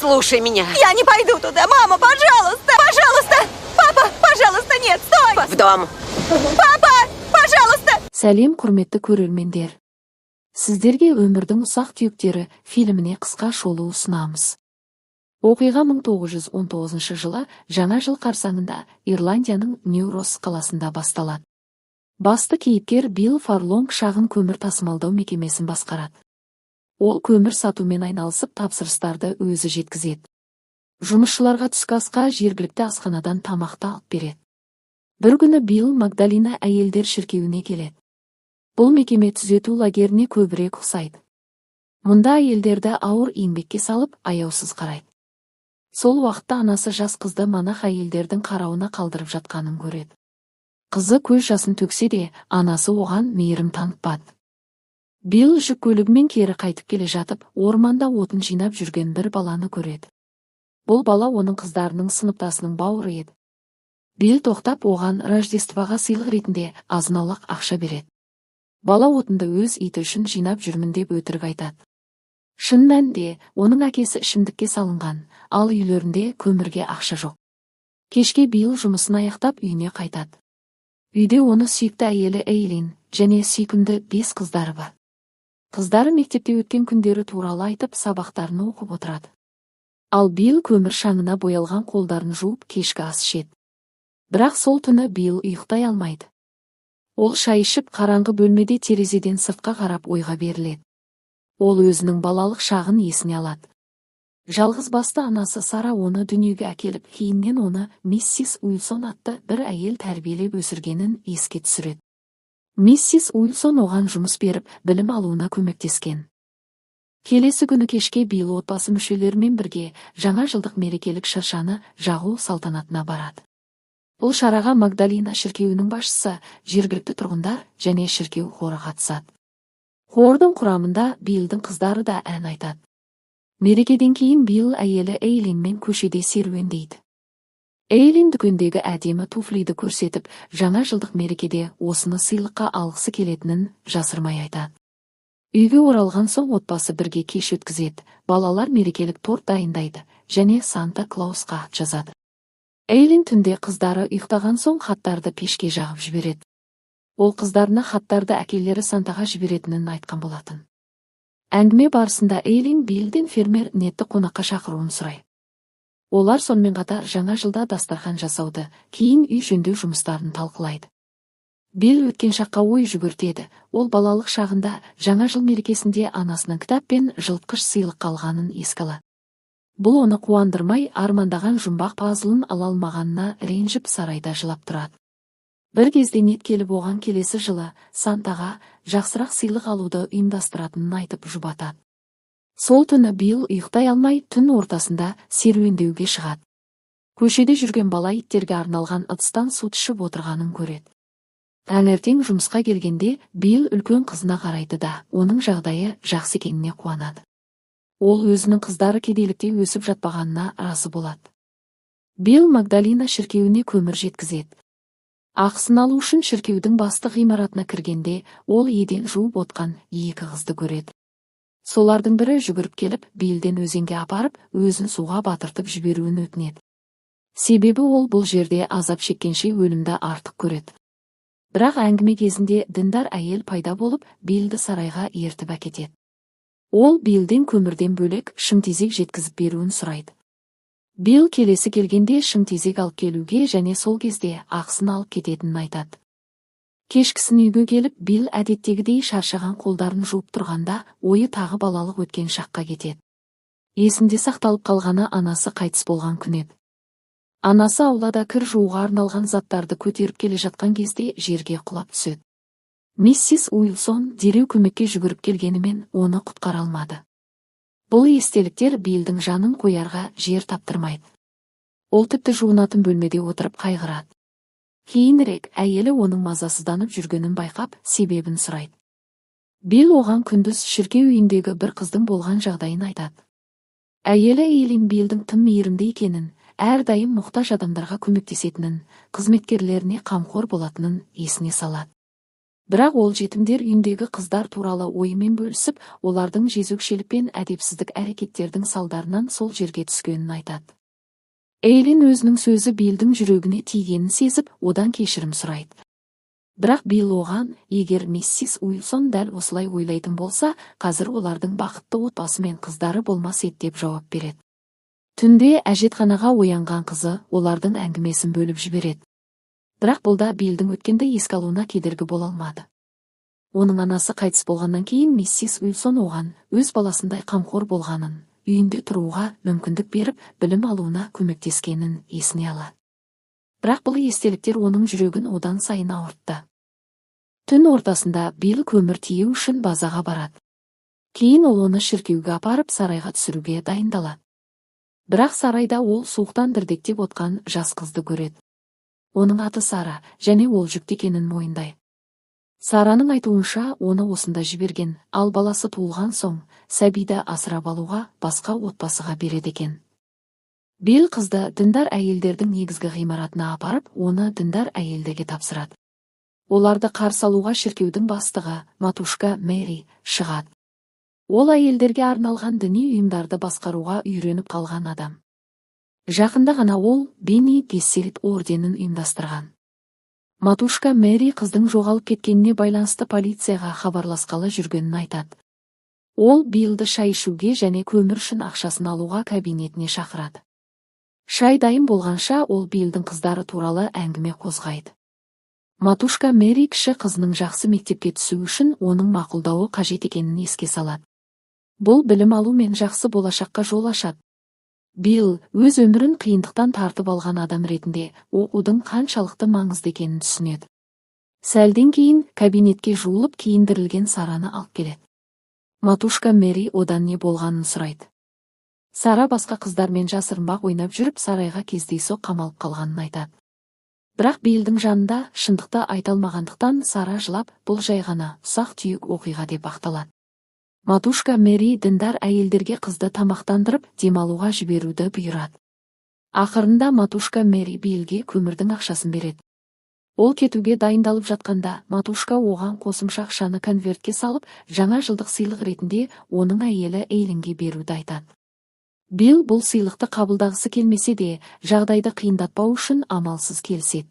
Послушай меня. Я не пойду туда, мама, пожалуйста! Пожалуйста! Папа, пожалуйста, нет, стой! В дом. Папа, пожалуйста! Сәлем, құрметті көрермендер. Сіздерге өмірдің ұсақ түйектері фильміне қысқа шолу ұсынамыз. Оқиға 1919 жылы жаңа жыл қарсаңында Ирландияның Нью-Росс қаласында басталады. Басты кейіпкер Билл Фарлонг шағын көмір тасымалдау мекемесін басқарады. Ол көмір сатумен айналысып, тапсырыстарды өзі жеткізеді. Жұмысшыларға түскі асқа жергілікті асханадан тамақты алып береді. Бір күні Билл Магдалина әйелдер шіркеуіне келеді. Бұл мекеме түзету лагеріне көбірек ұқсайды. Мұнда әйелдерді ауыр еңбекке салып, аяусыз қарайды. Сол уақытта анасы жас қызды монах әйелдердің қарауына қалдырып жатқанын көреді. Қызы көз жасын төксе де, анасы оған мейірім танытпады. Билл жүк көлігімен кері қайтып келе жатып, орманда отын жинап жүрген бір баланы көреді. Бұл бала оның қыздарының сыныптасының бауыры еді. Билл тоқтап, оған Рождествоға сыйлық ретінде азын-аулақ ақша береді. Бала отынды өз иті үшін жинап жүрмін деп өтірік айтады. Шын мәнінде, оның әкесі ішімдікке салынған, ал үйлерінде көмірге ақша жоқ. Кешке Билл жұмысын аяқтап үйіне қайтады. Үйде оны сүйікті әйелі Эйлин және сүйкімді 5 қыздары бар. Қыздары мектепте өткен күндері туралы айтып, сабақтарын оқып отырады. Ал Билл көмір шаңына боялған қолдарын жуып, кешкі ас ішеді. Бірақ сол түні Билл ұйықтай алмайды. Ол шай ішіп, қараңғы бөлмеде терезеден сыртқа қарап ойға беріледі. Ол өзінің балалық шағын есіне алады. Жалғыз басты анасы Сара оны дүниеге әкеліп, кейіннен оны миссис Уилсон атты бір әйел тәрбиелеп өсіргенін еске түсіреді. Миссис Уилсон оған жұмыс беріп, білім алуына көмектескен. Келесі күні кешке Билл отбасы мүшелерімен бірге жаңа жылдық мерекелік шыршаны жағу салтанатына барады. Бұл шараға Магдалина шіркеуінің басшысы, жергілікті тұрғындар және шіркеу хоры қатысады. Хордың құрамында Биллдің қыздары да ән айтады. Мерекеден кейін Билл әйелі Эйлинмен көшеде серуендейді. Эйлин дүкендегі әдемі туфлиді көрсетіп, жаңа жылдық мерекеде осыны сыйлыққа алғысы келетінін жасырмай айтады. Үйге оралған соң отбасы бірге кеш өткізеді, балалар мерекелік торт дайындайды және Санта Клаусқа хат жазады. Эйлин түнде қыздары ұйықтаған соң хаттарды пешке жағып жібереді. Ол қыздарына хаттарды әкелері Сантаға жіберетінін айтқан болатын. Әңгіме барысында Эйлин Биллден фермер Нетті қонаққа шақыруын сұрайды. Олар сонымен қатар жаңа жылда дастархан жасауды, кейін үй жөндеу жұмыстарын талқылайды. Билл өткен шаққа ой жүгіртеді. Ол балалық шағында жаңа жыл мерекесінде анасының кітап пен жылытқыш сыйлық алғанын еске алады. Бұл оны қуандырмай, армандаған жұмбақ пазлын ала алмағанына ренжіп сарайда жылап тұрады. Бір кезде Нет келіп оған келесі жылы Сантаға жақсырақ сыйлық алуды ұйымдастыратынын айтып жұбатады. Сол түні Билл ұйықтай алмай, түн ортасында серуендеуге шығады. Көшеде жүрген бала иттерге арналған ыдыстан су ішіп отырғанын көреді. Таңертең жұмысқа келгенде Билл үлкен қызына қарайды да, оның жағдайы жақсы екеніне қуанады. Ол өзінің қыздары кедейлікте өсіп жатпағанына разы болады. Билл Магдалина шіркеуіне көмір жеткізеді. Ақысын алу үшін шіркеудің басты ғимаратына кіргенде, ол еден жуып отқан 2 қызды көреді. Солардың бірі жүгіріп келіп, Биллден өзенге апарып, өзін суға батыртып жіберуін өтінеді. Себебі ол бұл жерде азап шеккенше өлімді артық көреді. Бірақ әңгіме кезінде діндар әйел пайда болып, Биллді сарайға ертіп әкетеді. Ол Биллден көмірден бөлек шымтезек жеткізіп беруін сұрайды. Билл келесі келгенде шымтезек алып келуге және сол кезде ақысын алып кететінін айтады. Кешкісін үйге келіп, Билл әдеттегідей шаршаған қолдарын жуып тұрғанда, ойы тағы балалық өткен шаққа кетеді. Есінде сақталып қалғаны анасы қайтыс болған күн еді. Анасы аулада кір жууға арналған заттарды көтеріп келе жатқан кезде жерге құлап түседі. Миссис Уилсон дереу көмекке жүгіріп келгенімен оны құтқара алмады. Бұл естеліктер Биллдің жанын қоярға жер таптырмайды. Ол тіпті жуынатын бөлмеде отырып қайғырады. Кейінірек әйелі оның мазасызданып жүргенін байқап, себебін сұрайды. Билл оған күндіз шіркеу үйіндегі бір қыздың болған жағдайын айтады. Әйелі Эйлин Биллдің тым мейірімді екенін, әрдайым мұқтаж адамдарға көмектесетінін, қызметкерлеріне қамқор болатынын есіне салады. Бірақ ол жетімдер үйіндегі қыздар туралы ойымен бөлісіп, олардың жезөкшелік пен әдепсіздік әрекеттердің салдарынан сол жерге түскенін айтады. Эйлин өзінің сөзі Биллдің жүрегіне тигенін сезіп, одан кешірім сұрайды. Бірақ Билл оған, егер миссис Уилсон дәл осылай ойлайтын болса, қазір олардың бақытты отбасы мен қыздары болмас еді деп жауап береді. Түнде әжетханаға оянған қызы олардың әңгімесін бөліп жібереді. Бірақ бұл да Биллдің өткенді еске алуына кедергі бола алмады. Оның анасы қайтыс болғаннан кейін миссис Уилсон оған өз баласындай қамқор болғанын, үйінде тұруға мүмкіндік беріп, білім алуына көмектескенін есіне алады. Бірақ бұл естеліктер оның жүрегін одан сайын ауыртты. Түн ортасында Билл көмір тиеу үшін базаға барады. Кейін ол оны шіркеуге апарып сарайға түсіруге дайындалады. Бірақ сарайда ол суықтан дірдектеп отқан жас қызды көреді. Оның аты Сара, және ол жүкті екенін мойындайды. Сараның айтуынша, оны осында жіберген, ал баласы туылған соң, сәбиді асырап алуға басқа отбасыға береді екен. Билл қызды діндар әйелдердің негізгі ғимаратына апарып, оны діндар әйелдерге тапсырады. Оларды қарсы алуға шіркеудің бастығы, Матушка Мэри, шығады. Ол әйелдерге арналған діни ұйымдарды басқаруға үйреніп қалған адам. Жақында ғана ол Бенни Гессерит орденін ұйымдастырған. Матушка Мэри қыздың жоғалып кеткеніне байланысты полицияға хабарласқалы жүргенін айтады. Ол Биллді шай ішуге және көмір үшін ақшасын алуға кабинетіне шақырады. Шай дайын болғанша ол Биллдің қыздары туралы әңгіме қозғайды. Матушка Мэри кіші қызының жақсы мектепке түсу үшін оның мақұлдауы қажет екенін еске салады. Бұл білім алу мен жақсы болашаққа жол ашады. Билл өз өмірін қиындықтан тартып алған адам ретінде оқудың қаншалықты маңызды екенін түсінеді. Сәлден кейін кабинетке жуылып киіндірілген Сараны алып келеді. Матушка Мэри одан не болғанын сұрайды. Сара басқа қыздармен жасырынбақ ойнап жүріп сарайға кездейсоқ қамалып қалғанын айтады. Бірақ Биллдің жанында шындықты айта алмағандықтан Сара жылап, бұл жай ғана ұсақ-түйек оқиға деп ақталады. Матушка Мэри діндар әйелдерге қызды тамақтандырып, демалуға жіберуді бұйырады. Ақырында Матушка Мэри Биллге көмірдің ақшасын береді. Ол кетуге дайындалып жатқанда, Матушка оған қосымша ақшаны конвертке салып, жаңа жылдық сыйлық ретінде оның әйелі Эйлинге беруді айтады. Билл бұл сыйлықты қабылдағысы келмесе де, жағдайды қиындатпау үшін амалсыз келіседі.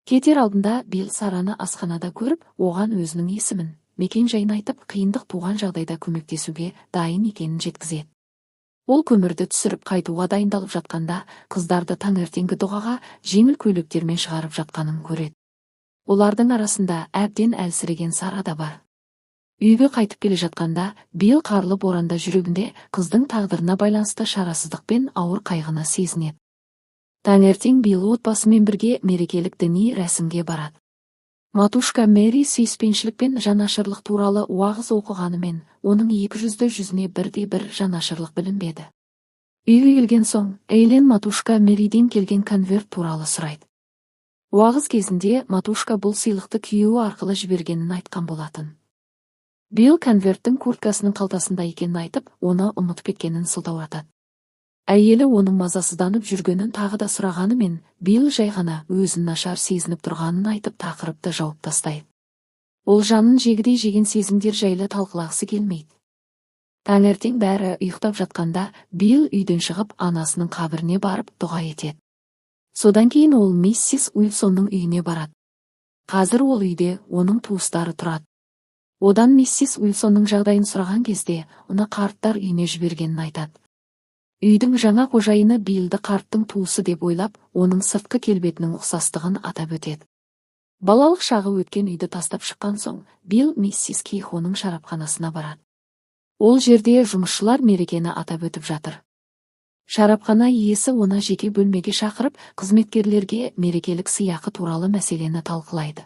Кетер алдында Билл Сараны асханада көріп, оған өзінің есімін, мекен-жайын айтып, қиындық туған жағдайда көмектесуге дайын екенін жеткізеді. Ол көмірді түсіріп қайтуға дайындалып жатқанда, қыздарды таңертеңгі дұғаға жеңіл көйлектермен шығарып жатқанын көреді. Олардың арасында әбден әлсіреген Сара да бар. Үйге қайтып келе жатқанда, Билл қарлы боранда жүрегінде қыздың тағдырына байланысты шарасыздық пен ауыр қайғыны сезінеді. Таңертең Билл отбасымен бірге мерекелік діни рәсімге барады. Матушка Мэри сүйіспеншілік пен жанашырлық туралы уағыз оқығанымен, оның 200-ді жүзіне бірде-бір жанашырлық білінбеді. Үйге келген соң, Эйлин Матушка Мэриден келген конверт туралы сұрайды. Уағыз кезінде Матушка бұл сыйлықты күйеуі арқылы жібергенін айтқан болатын. Билл конверттің курткасының қалтасында екенін айтып, оны ұмытып кеткенін сылтауратады. Әйелі оның мазасызданып жүргенін тағы да сұрағанымен, Билл жай ғана өзін нашар сезініп тұрғанын айтып тақырыпты жауып тастайды. Ол жанын жегідей жеген сезімдер жайлы талқылағысы келмейді. Таңертең бәрі ұйықтап жатқанда, Билл үйден шығып анасының қабіріне барып дұға етеді. Содан кейін ол миссис Уилсонның үйіне барады. Қазір ол үйде оның туыстары тұрады. Одан миссис Уилсонның жағдайын сұраған кезде, оны қарттар үйіне жібергенін айтады. Үйдің жаңа қожайыны Биллді қарттың туысы деп ойлап, оның сыртқы келбетінің ұқсастығын атап өтеді. Балалық шағы өткен үйді тастап шыққан соң, Билл миссис Кейхоның шарапханасына барады. Ол жерде жұмысшылар мерекені атап өтіп жатыр. Шарапхана иесі оны жеке бөлмеге шақырып, қызметкерлерге мерекелік сыйақы туралы мәселені талқылайды.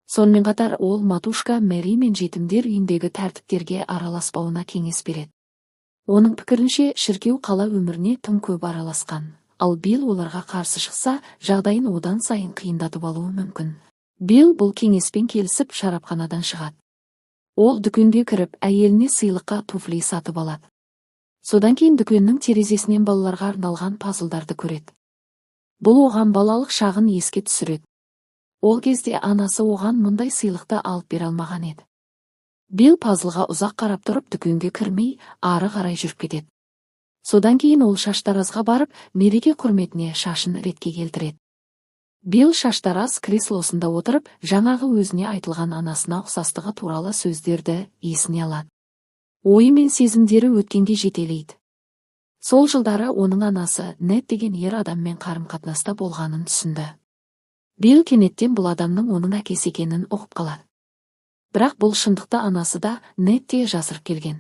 Сонымен қатар ол Матушка Мэри мен жетімдер үйіндегі тәртіптерге араласпауына кеңес береді. Оның пікірінше, шіркеу қала өміріне тым көп араласқан, ал Билл оларға қарсы шықса, жағдайын одан сайын қиындатып алуы мүмкін. Билл бұл кеңеспен келісіп шарапханадан шығады. Ол дүкенге кіріп, әйеліне сыйлыққа туфли сатып алады. Содан кейін дүкеннің терезесінен балаларға арналған пазлдарды көреді. Бұл оған балалық шағын еске түсіреді. Ол кезде анасы оған мұндай сыйлықты алып бере алмаған еді. Билл пазлға ұзақ қарап тұрып дүкенге кірмей, ары қарай жүріп кетеді. Содан кейін ол шаштаразға барып, мереке құрметіне шашын ретке келтіреді. Билл шаштараз креслосында отырып, жаңағы өзіне айтылған анасына ұқсастығы туралы сөздерді есіне алады. Ойы мен сезімдері өткенге жетелейді. Сол жылдары оның анасы Нед деген ер адаммен қарым-қатынаста болғанын түсінді. Билл кенеттен бұл адамның оның әкесі екенін ұғып қалады. Бірақ бұл шындықты анасы да Нед те жасырып келген.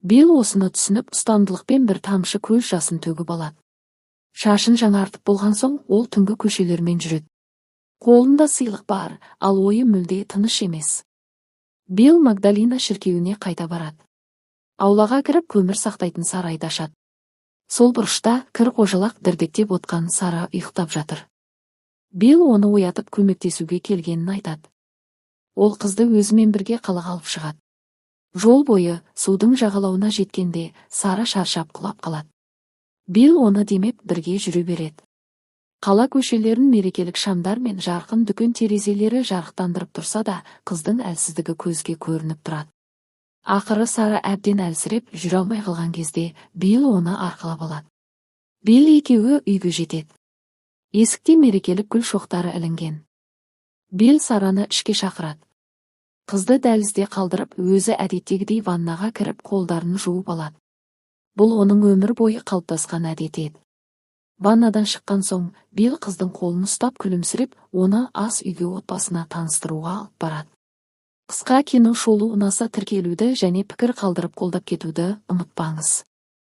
Билл осыны түсініп, ұстамдылықпен бір тамшы көз жасын төгіп алады. Шашын жаңартып болған соң, ол түнгі көшелермен жүреді. Қолында сыйлық бар, ал ойы мүлде тыныш емес. Билл Магдалина шіркеуіне қайта барады. Аулаға кіріп, көмір сақтайтын сарайды ашады. Сол бұрышта кір қожалақ дірдектеп отқан Сара ұйықтап жатыр. Билл оны оятып көмектесуге келгенін айтады. Ол қызды өзімен бірге қалаға алып шығады. Жол бойы судың жағалауына жеткенде Сара шаршап құлап қалады. Билл оны демеп бірге жүре береді. Қала көшелерін мерекелік шамдар мен жарқын дүкен терезелері жарықтандырып тұрса да, қыздың әлсіздігі көзге көрініп тұрады. Ақыры Сара әбден әлсіреп жүре алмай қалған кезде Билл оны арқалап алады. Билл екеуі үйге жетеді. Есікте мерекелік гүл шоқтары ілінген. Билл Сараны ішке шақырады. Қызды дәлізде қалдырып, өзі әдеттегідей ваннаға кіріп қолдарын жуып алады. Бұл оның өмір бойы қалыптасқан әдеті еді. Ваннадан шыққан соң, Билл қыздың қолын ұстап күлімсіреп, оны ас үйге отбасына таныстыруға алып барады. Қысқа кино шолу ұнаса тіркелуді және пікір қалдырып қолдап кетуді ұмытпаңыз.